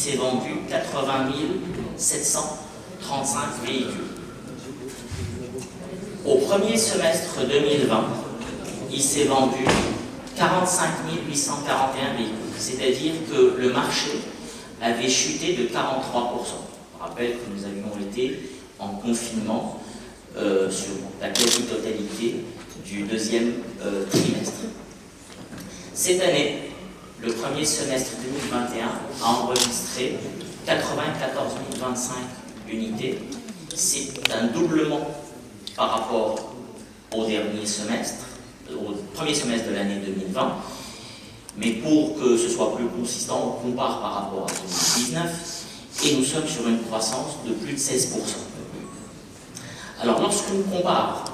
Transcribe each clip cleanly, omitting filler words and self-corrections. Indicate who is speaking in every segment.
Speaker 1: s'est vendu 80 735 véhicules. Au premier semestre 2020, il s'est vendu 45 841 véhicules, c'est-à-dire que le marché avait chuté de 43%. Je rappelle que nous avions été en confinement sur la quasi-totalité du deuxième trimestre. Cette année, le premier semestre 2021 a enregistré 94 025 unités. C'est un doublement par rapport au dernier semestre, au premier semestre de l'année 2020. Mais pour que ce soit plus consistant, on compare par rapport à 2019 et nous sommes sur une croissance de plus de 16%. Alors, lorsqu'on compare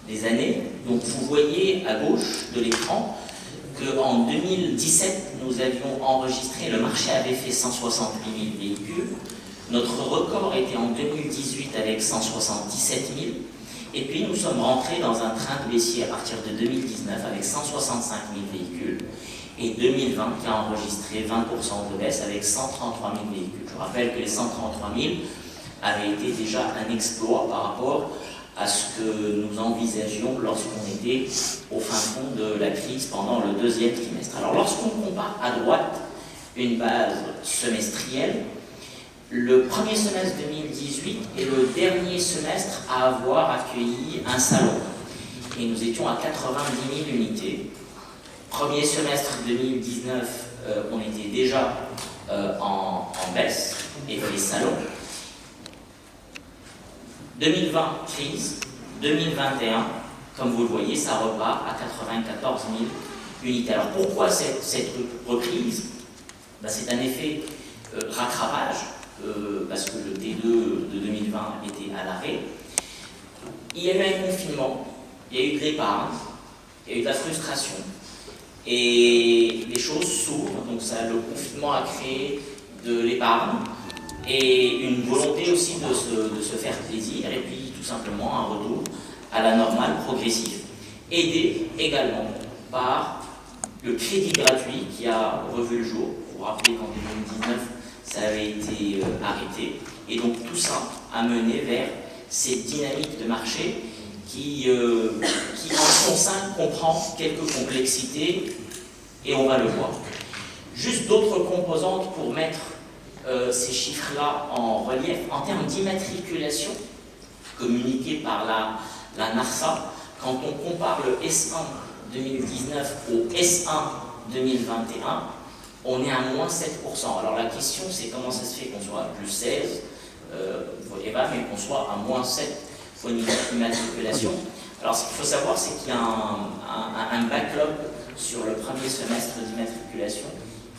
Speaker 1: les années, donc vous voyez à gauche de l'écran qu'en 2017, nous avions enregistré, le marché avait fait 168 000 véhicules. Notre record était en 2018 avec 177 000. Et puis nous sommes rentrés dans un train de baissier à partir de 2019 avec 165 000 véhicules. Et 2020 qui a enregistré 20% de baisse avec 133 000 véhicules. Je rappelle que les 133 000 avaient été déjà un exploit par rapport à ce que nous envisagions lorsqu'on était au fin fond de la crise pendant le deuxième trimestre. Alors lorsqu'on compare à droite une base semestrielle, le premier semestre 2018 est le dernier semestre à avoir accueilli un salon. Et nous étions à 90 000 unités. Premier semestre 2019, on était déjà en baisse, et les salons. 2020, crise. 2021, comme vous le voyez, ça repart à 94 000 unités. Alors pourquoi cette reprise? C'est un effet rattrapage, parce que le T2 de 2020 était à l'arrêt. Il y a eu un confinement, il y a eu de l'épargne, il y a eu de la frustration. Et les choses s'ouvrent, donc ça, le confinement a créé de l'épargne et une volonté aussi de se faire plaisir, et puis tout simplement un retour à la normale progressive. Aidé également par le crédit gratuit qui a revu le jour. Vous vous rappelez qu'en 2019, ça avait été arrêté. Et donc tout ça a mené vers cette dynamique de marché qui en son sein comprend quelques complexités, et on va le voir. Juste d'autres composantes pour mettre ces chiffres-là en relief. En termes d'immatriculation communiquée par la NARSA, quand on compare le S1 2019 au S1 2021, on est à moins 7%. Alors la question, c'est comment ça se fait qu'on soit à plus 16, mais qu'on soit à moins 7 au niveau d'immatriculation. Alors ce qu'il faut savoir, c'est qu'il y a un backlog sur le premier semestre d'immatriculation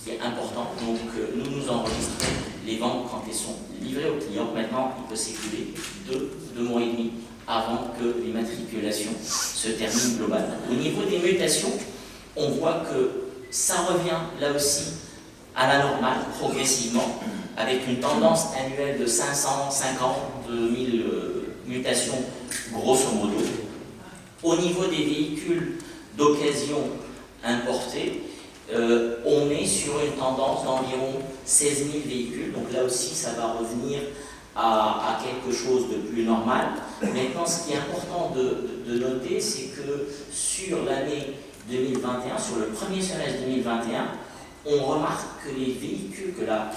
Speaker 1: qui est important. Donc nous enregistrons les ventes quand elles sont livrées aux clients. Maintenant, il peut s'écouler 2 mois et demi avant que l'immatriculation se termine globalement. Au niveau des mutations, on voit que ça revient là aussi à la normale, progressivement, avec une tendance annuelle de 550 000 mutations, grosso modo. Au niveau des véhicules d'occasion importés, on est sur une tendance d'environ 16 000 véhicules. Donc là aussi, ça va revenir à quelque chose de plus normal. Maintenant, ce qui est important de noter, c'est que sur l'année 2021, sur le premier semestre 2021, on remarque que les véhicules, que la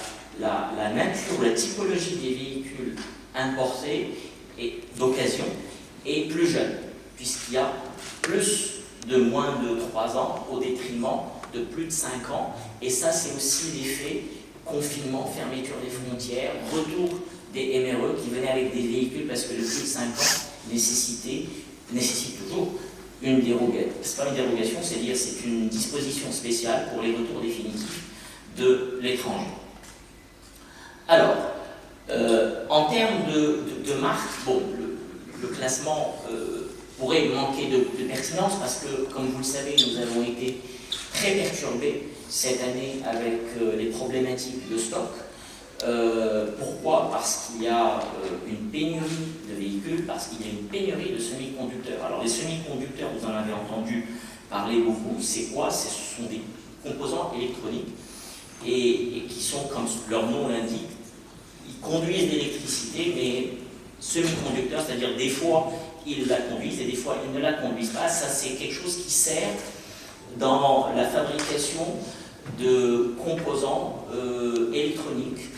Speaker 1: nature, la typologie des véhicules importés et d'occasion est plus jeune, puisqu'il y a plus de moins de 3 ans au détriment de plus de 5 ans. Et ça, c'est aussi l'effet confinement, fermeture des frontières, retour des MRE qui venaient avec des véhicules parce que le plus de 5 ans nécessite toujours une dérogation. C'est pas une dérogation, c'est-à-dire c'est une disposition spéciale pour les retours définitifs de l'étranger. Alors, en termes de marque, bon, le classement pourrait manquer de pertinence parce que, comme vous le savez, nous avons été très perturbés cette année avec les problématiques de stock. Pourquoi? Parce qu'il y a une pénurie de véhicules, parce qu'il y a une pénurie de semi-conducteurs. Alors les semi-conducteurs, vous en avez entendu parler beaucoup, c'est quoi? Ce sont des composants électroniques et qui sont, comme leur nom l'indique, ils conduisent l'électricité, mais semi-conducteurs, c'est-à-dire des fois ils la conduisent et des fois ils ne la conduisent pas. Ça, c'est quelque chose qui sert dans la fabrication de composants électroniques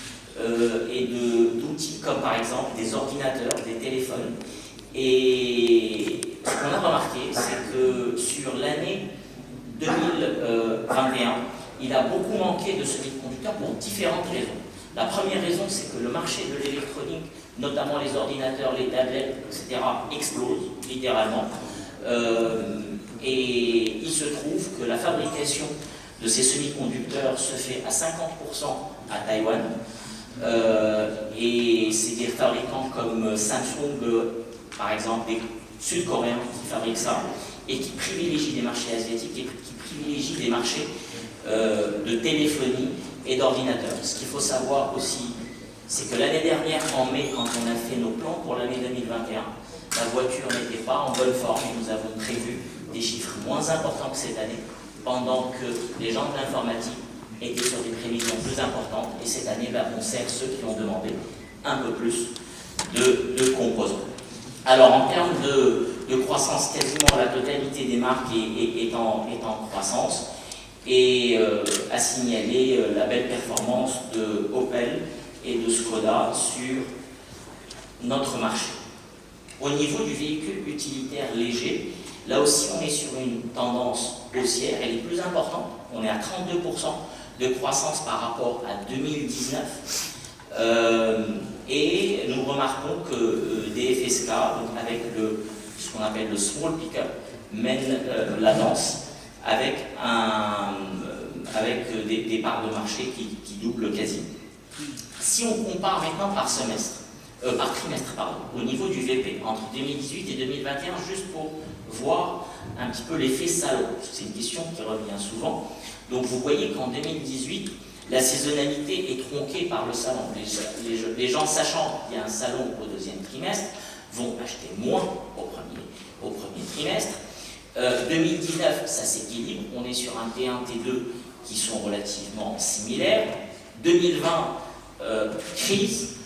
Speaker 1: et d'outils comme par exemple des ordinateurs, des téléphones. Et ce qu'on a remarqué, c'est que sur l'année 2021, il a beaucoup manqué de semi-conducteurs pour différentes raisons. La première raison, c'est que le marché de l'électronique, notamment les ordinateurs, les tablettes, etc., explose littéralement. Et il se trouve que la fabrication de ces semi-conducteurs se fait à 50% à Taïwan. Et c'est des fabricants comme Samsung, par exemple, des Sud-Coréens qui fabriquent ça et qui privilégient des marchés asiatiques et qui privilégient des marchés de téléphonie et d'ordinateurs. Ce qu'il faut savoir aussi, c'est que l'année dernière, en mai, quand on a fait nos plans pour l'année 2021, la voiture n'était pas en bonne forme et nous avons prévu des chiffres moins importants que cette année, pendant que les gens de l'informatique étaient sur des prévisions plus importantes. Et cette année, on sert ceux qui ont demandé un peu plus de composants. Alors, en termes de croissance, quasiment la totalité des marques est en croissance. Et à signaler la belle performance de Opel et de Skoda sur notre marché. Au niveau du véhicule utilitaire léger, là aussi on est sur une tendance haussière, elle est plus importante, on est à 32% de croissance par rapport à 2019. Et nous remarquons que DFSK, donc avec ce qu'on appelle le small pickup, mène la danse avec des parts de marché qui doublent quasi. Si on compare maintenant par trimestre, au niveau du VP, entre 2018 et 2021, juste pour voir un petit peu l'effet salon. C'est une question qui revient souvent. Donc vous voyez qu'en 2018, la saisonnalité est tronquée par le salon. Les gens, sachant qu'il y a un salon au deuxième trimestre, vont acheter moins au premier trimestre. 2019, ça s'équilibre, on est sur un T1, T2 qui sont relativement similaires. 2020, crise.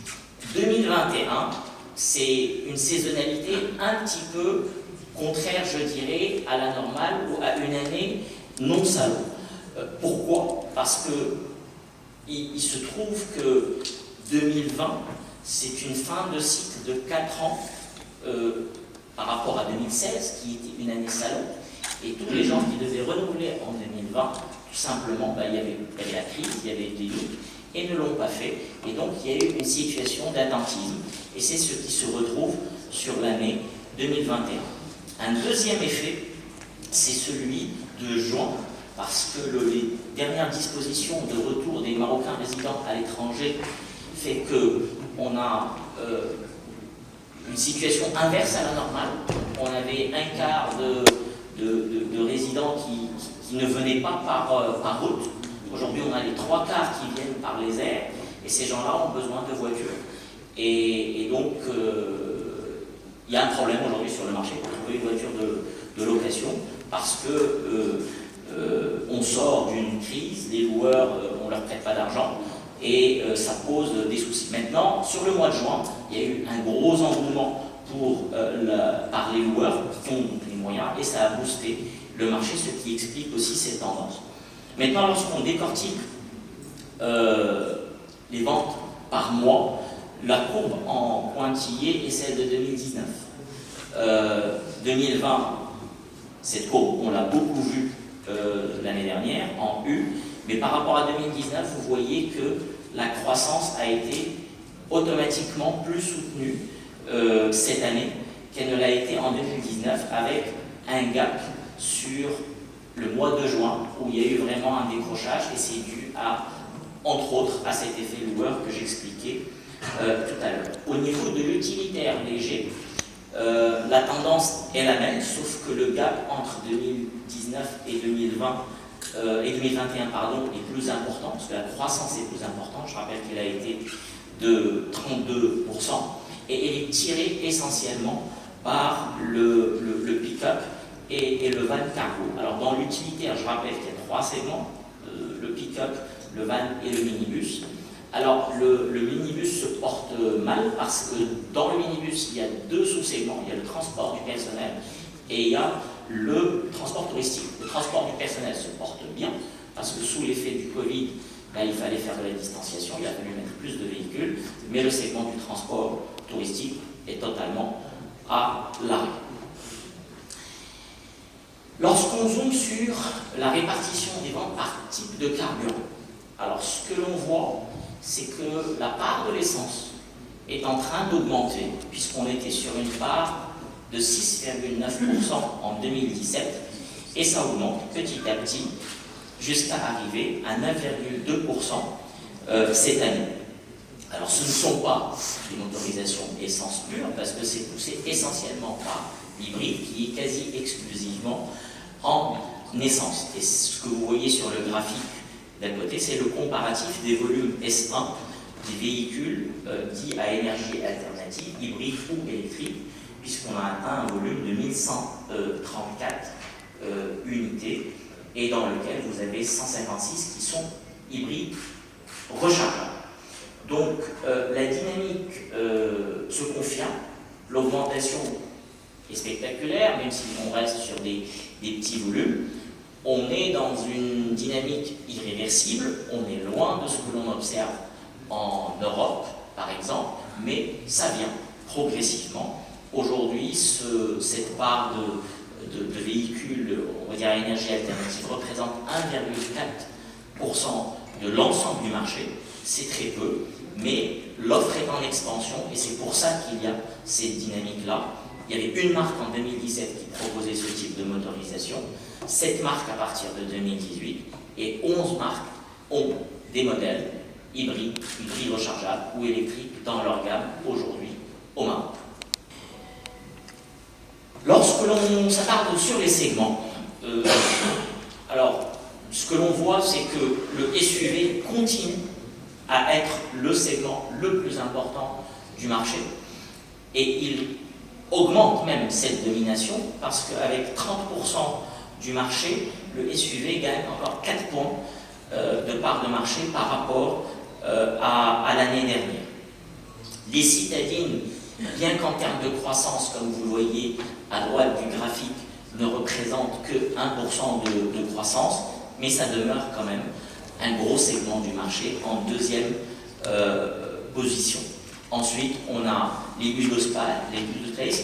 Speaker 1: 2021, c'est une saisonnalité un petit peu contraire, je dirais, à la normale ou à une année non salon. Pourquoi? Parce que il se trouve que 2020, c'est une fin de cycle de 4 ans par rapport à 2016, qui était une année salon, et tous les gens qui devaient renouveler en 2020, tout simplement, il y avait la crise, il y avait des doutes, et ne l'ont pas fait. Et donc, il y a eu une situation d'attentisme, et c'est ce qui se retrouve sur l'année 2021. Un deuxième effet, c'est celui de juin, parce que les dernières dispositions de retour des Marocains résidents à l'étranger fait qu'on a une situation inverse à la normale. On avait un quart de résidents qui ne venaient pas par route. Aujourd'hui, on a les 3 quarts qui viennent par les airs, et ces gens-là ont besoin de voitures. Et donc, il y a un problème aujourd'hui sur le marché pour trouver une voiture de location, parce que on sort d'une crise, les loueurs, on ne leur prête pas d'argent, et ça pose des soucis. Maintenant, sur le mois de juin, il y a eu un gros engouement par les loueurs qui ont les moyens, et ça a boosté le marché, ce qui explique aussi cette tendance. Maintenant, lorsqu'on décortique les ventes par mois, la courbe en pointillé est celle de 2019. 2020, cette courbe, on l'a beaucoup vue l'année dernière en U, mais par rapport à 2019, vous voyez que la croissance a été automatiquement plus soutenue cette année qu'elle ne l'a été en 2019, avec un gap sur le mois de juin où il y a eu vraiment un décrochage, et c'est dû entre autres à cet effet loueur que j'expliquais tout à l'heure. Au niveau de l'utilitaire léger, la tendance est la même, sauf que le gap entre 2019 et 2020 et 2021 est plus important, parce que la croissance est plus importante. Je rappelle qu'elle a été de 32%, et elle est tirée essentiellement par le pick-up et le van cargo. Alors dans l'utilitaire, je rappelle qu'il y a 3 segments, le pick-up, le van et le minibus. Alors, le minibus se porte mal parce que dans le minibus, il y a deux sous-segments. Il y a le transport du personnel et il y a le transport touristique. Le transport du personnel se porte bien parce que sous l'effet du Covid, là, il fallait faire de la distanciation, il a fallu mettre plus de véhicules, mais le segment du transport touristique est totalement à l'arrêt. Lorsqu'on zoome sur la répartition des ventes par type de carburant, alors ce que l'on voit, c'est que la part de l'essence est en train d'augmenter, puisqu'on était sur une part de 6,9% en 2017, et ça augmente petit à petit jusqu'à arriver à 9,2% cette année. Alors ce ne sont pas des motorisations essence pure, parce que c'est poussé essentiellement par l'hybride qui est quasi exclusivement en essence. Et ce que vous voyez sur le graphique d'à côté, c'est le comparatif des volumes S1 des véhicules dits à énergie alternative, hybrides ou électriques, puisqu'on a atteint un volume de 1134 unités, et dans lequel vous avez 156 qui sont hybrides rechargeables. Donc la dynamique se confirme, l'augmentation est spectaculaire, même si on reste sur des petits volumes. On est dans une dynamique irréversible, on est loin de ce que l'on observe en Europe, par exemple, mais ça vient progressivement. Aujourd'hui, cette part de véhicules, on va dire à énergie alternative, représente 1,4% de l'ensemble du marché. C'est très peu, mais l'offre est en expansion et c'est pour ça qu'il y a cette dynamique-là. Il y avait une marque en 2017 qui proposait ce type de motorisation, 7 marques à partir de 2018 et 11 marques ont des modèles hybrides rechargeables ou électriques dans leur gamme aujourd'hui au Maroc. Lorsque l'on s'attarde sur les segments, alors ce que l'on voit, c'est que le SUV continue à être le segment le plus important du marché et il augmente même cette domination parce qu'avec 30% du marché, le SUV gagne encore 4 points de part de marché par rapport à l'année dernière. Les citadines, bien qu'en termes de croissance, comme vous le voyez à droite du graphique, ne représentent que 1% de croissance, mais ça demeure quand même un gros segment du marché en deuxième position. Ensuite, on a les bus d'Ospace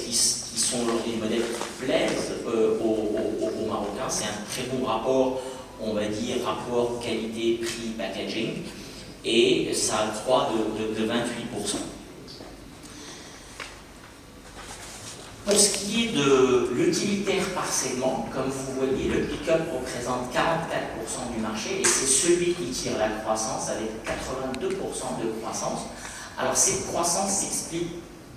Speaker 1: qui sont les modèles qui plaisent aux Marocains. C'est un très bon rapport, on va dire, rapport qualité-prix packaging, et ça croît de 28%. Pour ce qui est de l'utilitaire par segment, comme vous voyez, le pick-up représente 44% du marché et c'est celui qui tire la croissance avec 82% de croissance. Alors cette croissance s'explique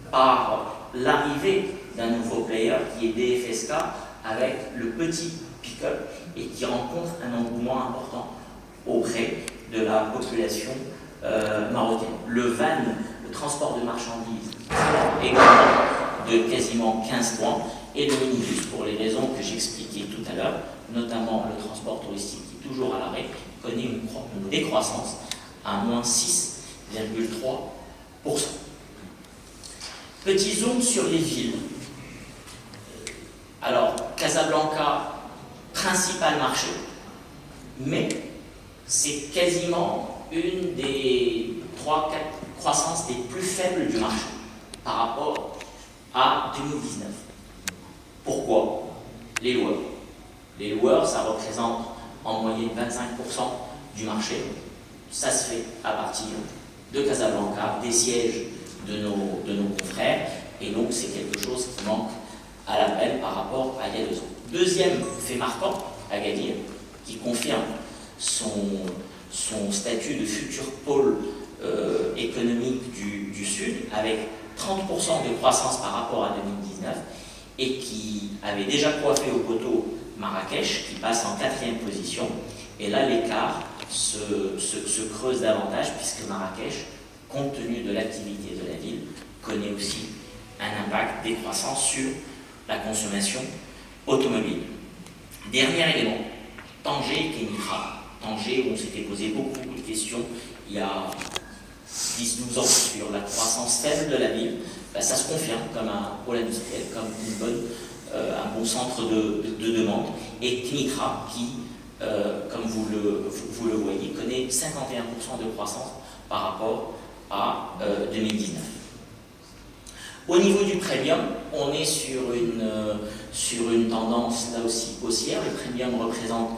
Speaker 1: par l'arrivée d'un nouveau player qui est DFSK avec le petit pick-up et qui rencontre un engouement important auprès de la population marocaine. Le van, le transport de marchandises, également de quasiment 15 points, et le minibus, pour les raisons que j'expliquais tout à l'heure, notamment le transport touristique qui est toujours à l'arrêt, connaît une décroissance à moins 6,3%. Petit zoom sur les villes. Alors, Casablanca, principal marché, mais c'est quasiment une des 3-4 croissances les plus faibles du marché par rapport à 2019. Pourquoi? Les loueurs. Les loueurs, ça représente en moyenne 25% du marché. Ça se fait à partir de Casablanca, des sièges de nos confrères, et donc c'est quelque chose qui manque à l'appel par rapport à il y a 2 ans. Deuxième fait marquant, Agadir, qui confirme son statut de futur pôle économique du Sud, avec 30% de croissance par rapport à 2019, et qui avait déjà coiffé au poteau Marrakech, qui passe en 4e position. Et là, l'écart se creuse davantage, puisque Marrakech, compte tenu de l'activité de la ville, connaît aussi un impact décroissant sur la consommation automobile. Dernier élément, Tanger et Kenitra. Tanger, où on s'était posé beaucoup de questions il y a 10-12 ans sur la croissance faible de la ville, ça se confirme comme un pôle industriel, comme un bon centre de demande, et Knitra qui, comme vous le voyez, connaît 51% de croissance par rapport à 2019. Au niveau du premium, on est sur une tendance là aussi haussière. Le premium représente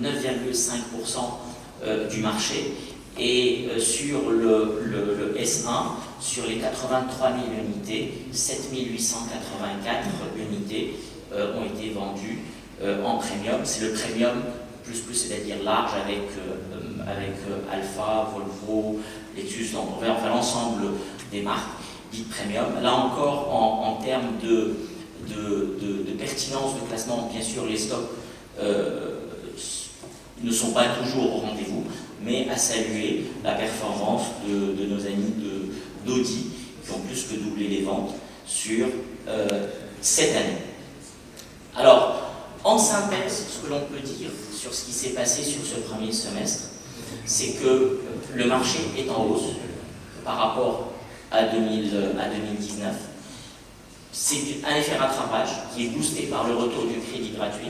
Speaker 1: 9,5% du marché. Et sur le S1, sur les 83 000 unités, 7 884 unités ont été vendues en premium. C'est le premium plus, c'est-à-dire large avec Alpha, Volvo, Lexus, enfin l'ensemble des marques dites premium. Là encore, en termes de pertinence de classement, bien sûr, les stocks ne sont pas toujours au rendez-vous, mais à saluer la performance de nos amis d'Audi qui ont plus que doublé les ventes sur cette année. Alors, en synthèse, ce que l'on peut dire sur ce qui s'est passé sur ce premier semestre, c'est que le marché est en hausse par rapport à 2019. C'est un effet rattrapage qui est boosté par le retour du crédit gratuit.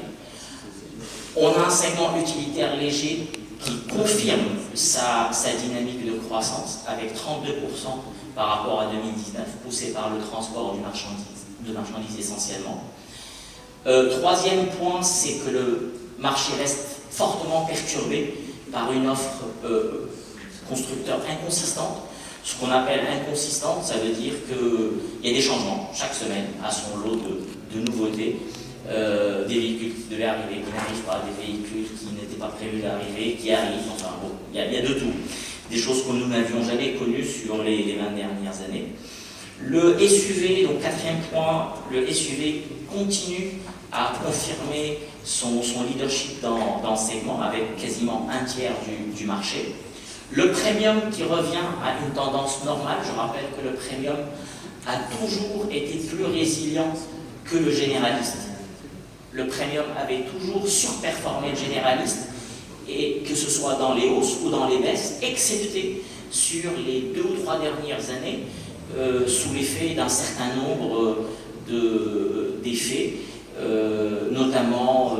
Speaker 1: On a un segment utilitaire léger qui confirme sa dynamique de croissance avec 32% par rapport à 2019, poussé par le transport de marchandises essentiellement. Troisième point, c'est que le marché reste fortement perturbé par une offre constructeur inconsistante. Ce qu'on appelle inconsistante, ça veut dire qu'il y a des changements chaque semaine à son lot de nouveautés. Des véhicules qui devaient arriver, qui n'arrivent pas, des véhicules qui n'étaient pas prévus d'arriver, qui arrivent, enfin bon, il y a de tout. Des choses que nous n'avions jamais connues sur les 20 dernières années. Le SUV, donc quatrième point, le SUV continue à confirmer son leadership dans ce segment avec quasiment un tiers du marché. Le premium qui revient à une tendance normale, je rappelle que le premium a toujours été plus résilient que le généraliste. Le premium avait toujours surperformé le généraliste, et que ce soit dans les hausses ou dans les baisses, excepté sur les 2 ou 3 dernières années, sous l'effet d'un certain nombre d'effets, notamment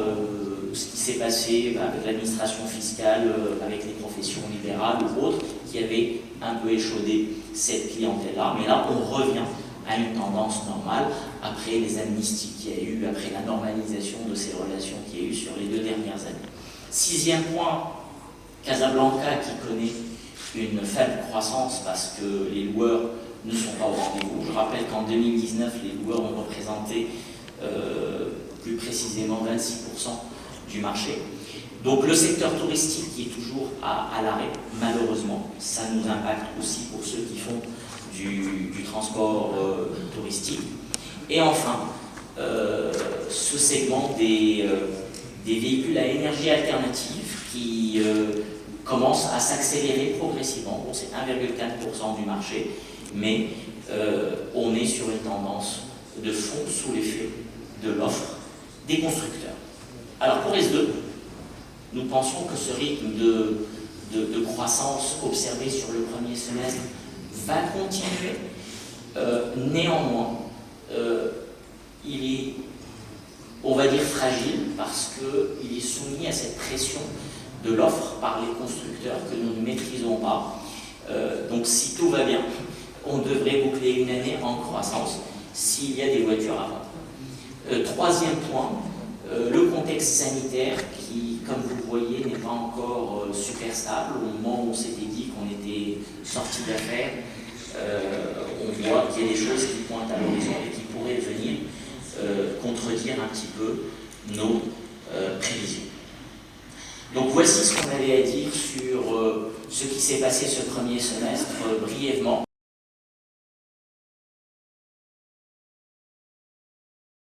Speaker 1: ce qui s'est passé avec l'administration fiscale, avec les professions libérales ou autres, qui avaient un peu échaudé cette clientèle-là. Mais là, on revient à une tendance normale après les amnisties qu'il y a eu, après la normalisation de ces relations qu'il y a eu sur les 2 dernières années. 6e point, Casablanca qui connaît une faible croissance parce que les loueurs ne sont pas au rendez-vous. Je rappelle qu'en 2019, les loueurs ont représenté plus précisément 26% du marché. Donc le secteur touristique qui est toujours à l'arrêt, malheureusement, ça nous impacte aussi pour ceux qui font du transport touristique. Et enfin, ce segment des véhicules à énergie alternative qui commence à s'accélérer progressivement. Bon, c'est 1,4% du marché, mais on est sur une tendance de fond sous l'effet de l'offre des constructeurs. Alors pour S2, nous pensons que ce rythme de croissance observé sur le premier semestre va continuer. Néanmoins, il est, on va dire, fragile parce qu'il est soumis à cette pression de l'offre par les constructeurs que nous ne maîtrisons pas. Donc si tout va bien, on devrait boucler une année en croissance s'il y a des voitures à vendre. 3e point, le contexte sanitaire qui, comme vous le voyez, n'est pas encore super stable. Au moment où on s'était dit qu'on était sorti d'affaires, on voit qu'il y a des choses qui pointent à l'horizon et qui pourraient venir contredire un petit peu nos prévisions. Donc voici ce qu'on avait à dire sur ce qui s'est passé ce premier semestre brièvement.